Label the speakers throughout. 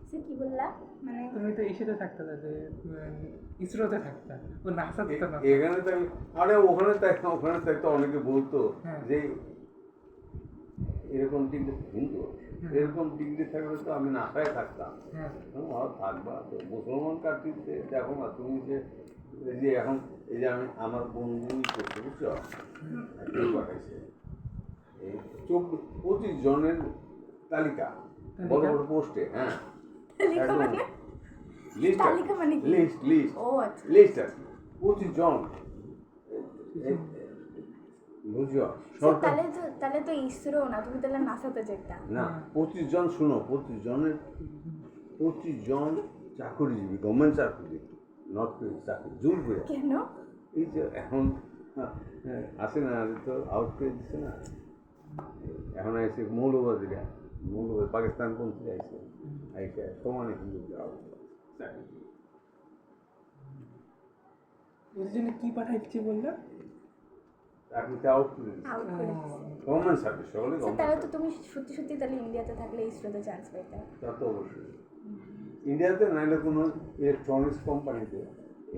Speaker 1: কি বললা? মানে
Speaker 2: তুমি তো ইসেতে থাকতে তাহলে ইসরোতে থাকতা, ও নাসাতে তো না।
Speaker 3: এখানে থাকলে আরে ওখানে থাকতে অনেকে বলতো যে এরকম ডিগ্রি হিন্দু এরকম ডিগ্রি থাকলে তো আমি নাসায় থাকতাম। থাকবা তো মুসলমান কান্ট্রিতে দেখো না তুমি যে এই যে এখন এই যে আমি আমার বন্ধুই করতে বুঝছো পাঠাইছে এই 25 জনের তালিকা বড় বড় পোস্টে। হ্যাঁ একদম লিস্ট
Speaker 1: তালিকা মানে কি?
Speaker 3: লিস্ট লিস্ট
Speaker 1: ও আচ্ছা
Speaker 3: লিস্ট আছে 25 জন বুঝছো সরকার।
Speaker 1: তাহলে তো ইসরো না, তুমি তাহলে নাসাতে যেতা
Speaker 3: না 25 জন শুনো 25 জনের 25 জন চাকরিজীবী গভর্নমেন্ট চাকরিজীবী নট চাকরি জোর করে।
Speaker 1: কেন?
Speaker 3: এই যে এখন আসে না তো আউট করে দিচ্ছে না, এখন আইসে মৌলবাদীরা মৌলবাদী পাকিস্তান পন্থী আইসে আইসে সমানে কিন্তু
Speaker 2: এর জন্য কি পাঠাইছি বললো?
Speaker 3: চাকরিতে আউট করে দিচ্ছে
Speaker 1: আউট করে দিছে।
Speaker 3: গভর্নমেন্ট সার্ভিস সকলে
Speaker 1: তাহলে
Speaker 3: গভর্নমেন্ট
Speaker 1: তো তুমি সত্যি সত্যি তাহলে ইন্ডিয়াতে থাকলে ইসরোতে চান্স পাইতে।
Speaker 3: তা তো অবশ্যই ইন্ডিয়াতে নাইলে কোনো ইলেকট্রনিক্স কোম্পানিতে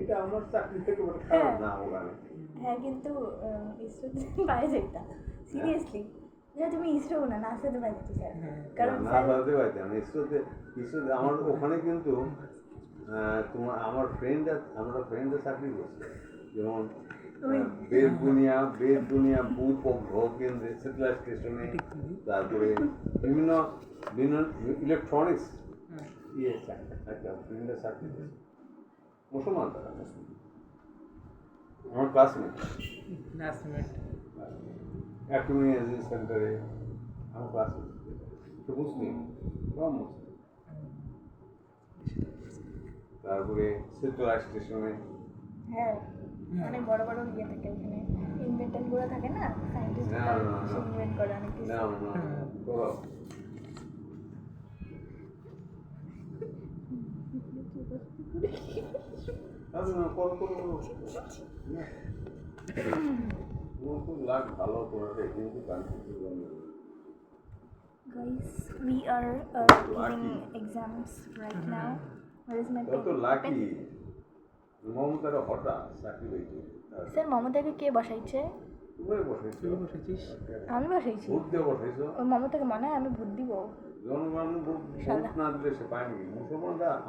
Speaker 3: এটা আমার চাকরি থেকে খারাপ না ওখানে।
Speaker 1: হ্যাঁ কিন্তু ইসরোতে পাই যেতা সিরিয়াসলি। যে তুমি ইসরো না নাসাতে পাই যেতে স্যার, কারণ
Speaker 3: না বলতে পারতে না ইসরোতে আমার ওখানে কিন্তু তোমার আমার আমরা ফ্রেন্ডরা চাকরি করছে, যেমন বেদবুনিয়া ভূ কেন্দ্রে স্যাটেলাইট স্টেশনে, তারপরে বিভিন্ন বিভিন্ন ইলেকট্রনিক্স একটা ফ্রেন্ডরা চাকরি করছে মুসলমান তারা আমার ক্লাসমেট অ্যাটমি এনার্জি সেন্টারে আমার ক্লাসমেট তো মুসলিম সব মুসলিম। তারপরে স্যাটেলাইট স্টেশনে
Speaker 1: হ্যাঁ অনেক বড় বড় ইয়ে থাকে ওখানে, ইনভেন্টরগুলো থাকে না, সায়েন্টিস্টরা ইনভেন্ট করে অনেক কিছু।
Speaker 3: না করো লাখ ভালো করে কিন্তু
Speaker 1: Guys, we are giving exams right now. Where is my
Speaker 3: তো লাকি মমতার হঠাৎ চাকরি হয়েছে।
Speaker 1: স্যার মমতাকে কে বসাইছে?
Speaker 3: তুমি বসাইছো
Speaker 1: আমি বসাইছি।
Speaker 3: ভোট দিয়ে বসাইছো
Speaker 1: ওই মমতাকে মনে হয় আমি ভোট দিব।
Speaker 3: জনগণ ভোট না দিলে সে পায়নি মুসলমানরা